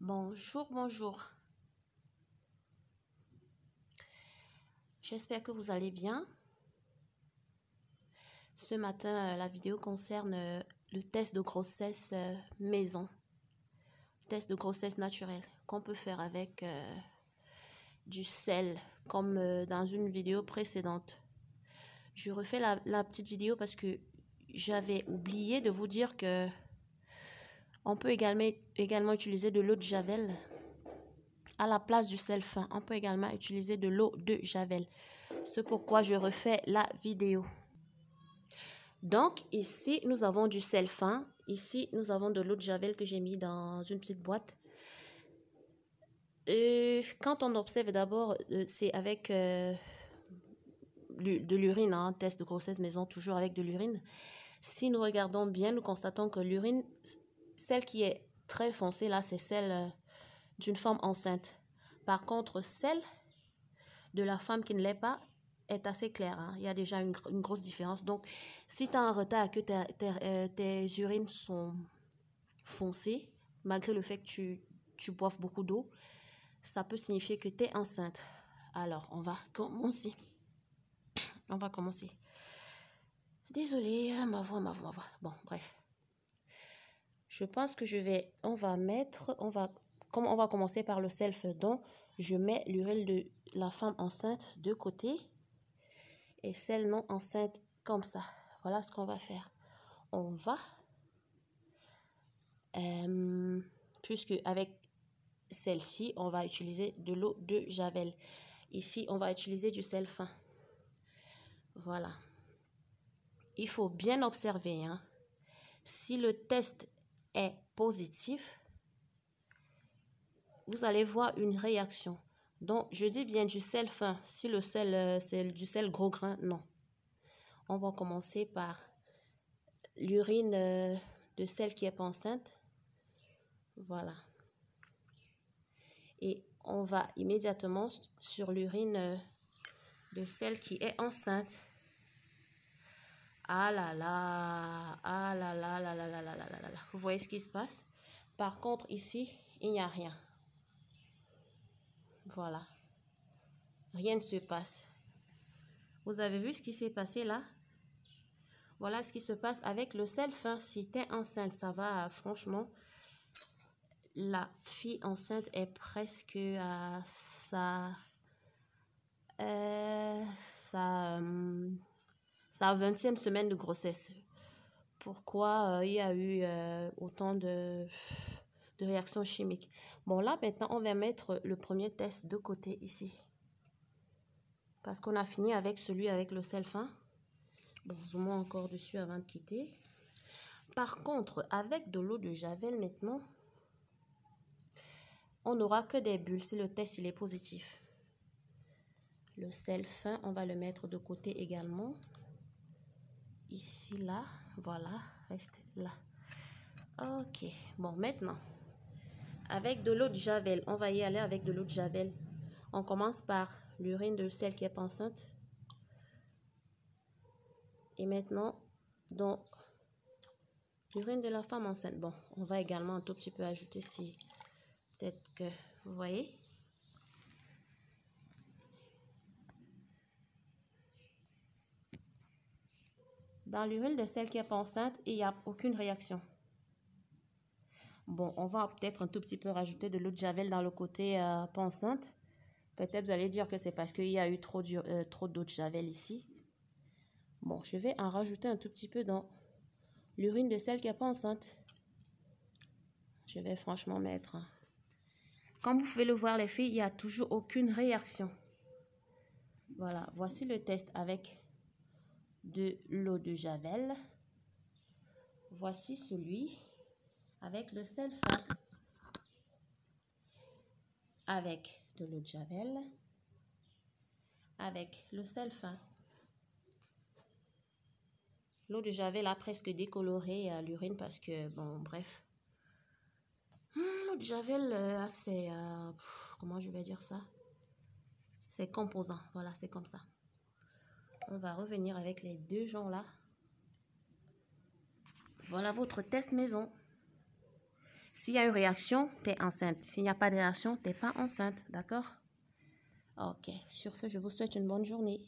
Bonjour, bonjour. J'espère que vous allez bien. Ce matin, la vidéo concerne le test de grossesse maison. Test de grossesse naturelle qu'on peut faire avec du sel, comme dans une vidéo précédente. Je refais la petite vidéo parce que j'avais oublié de vous dire que on peut également utiliser de l'eau de Javel. À la place du sel fin, on peut également utiliser de l'eau de Javel. C'est pourquoi je refais la vidéo. Donc, ici, nous avons du sel fin. Ici, nous avons de l'eau de Javel que j'ai mis dans une petite boîte. Quand on observe d'abord, c'est avec de l'urine, hein, test de grossesse maison, toujours avec de l'urine. Si nous regardons bien, nous constatons que l'urine, celle qui est très foncée, là, c'est celle d'une femme enceinte. Par contre, celle de la femme qui ne l'est pas est assez claire. Hein. Il y a déjà une grosse différence. Donc, si tu as un retard que tes urines sont foncées, malgré le fait que tu boives beaucoup d'eau, ça peut signifier que tu es enceinte. Alors, on va commencer. Désolée, ma voix. Bon, bref. Je pense que on va commencer par le self. Donc, je mets l'urine de la femme enceinte de côté et celle non enceinte comme ça. Voilà ce qu'on va faire. On va, puisque avec celle-ci, on va utiliser de l'eau de Javel. Ici, on va utiliser du sel fin. Voilà. Il faut bien observer. Hein. Si le test est positif, vous allez voir une réaction. Donc, je dis bien du sel fin. Si le sel, c'est du sel gros grain, non. On va commencer par l'urine de celle qui est pas enceinte. Voilà. Et on va immédiatement sur l'urine de celle qui est enceinte. Ah là là, ah là là, là là là là là là là. Vous voyez ce qui se passe? Par contre, ici, il n'y a rien. Voilà. Rien ne se passe. Vous avez vu ce qui s'est passé là? Voilà ce qui se passe avec le sel fin. Si tu es enceinte, ça va franchement. La fille enceinte est presque à sa 20e semaine de grossesse. Pourquoi il y a eu autant de réactions chimiques? Bon, là, maintenant, on va mettre le premier test de côté ici. Parce qu'on a fini avec celui avec le sel fin. Bon, zoomons encore dessus avant de quitter. Par contre, avec de l'eau de Javel maintenant, on n'aura que des bulles si le test il est positif. Le sel fin, on va le mettre de côté également. Ici, là, voilà, reste là. Ok, bon, maintenant, avec de l'eau de Javel, on va y aller avec de l'eau de Javel. On commence par l'urine de celle qui est pas enceinte. Et maintenant, donc, l'urine de la femme enceinte. Bon, on va également un tout petit peu ajouter si peut-être que vous voyez. Dans l'urine de celle qui est pas enceinte, il n'y a aucune réaction. Bon, on va peut-être un tout petit peu rajouter de l'eau de Javel dans le côté pas enceinte. Peut-être vous allez dire que c'est parce qu'il y a eu trop d'eau de Javel ici. Bon, je vais en rajouter un tout petit peu dans l'urine de celle qui n'est pas enceinte. Je vais franchement mettre. Comme vous pouvez le voir les filles, il n'y a toujours aucune réaction. Voilà, voici le test avec de l'eau de Javel. Voici celui avec le sel fin. Avec de l'eau de Javel. Avec le sel fin. L'eau de Javel a presque décoloré l'urine parce que, bon, bref. L'eau de Javel, assez, comment je vais dire ça? C'est composant, voilà, c'est comme ça. On va revenir avec les deux gens là. Voilà votre test maison. S'il y a une réaction, tu es enceinte. S'il n'y a pas de réaction, tu n'es pas enceinte. D'accord? Ok. Sur ce, je vous souhaite une bonne journée.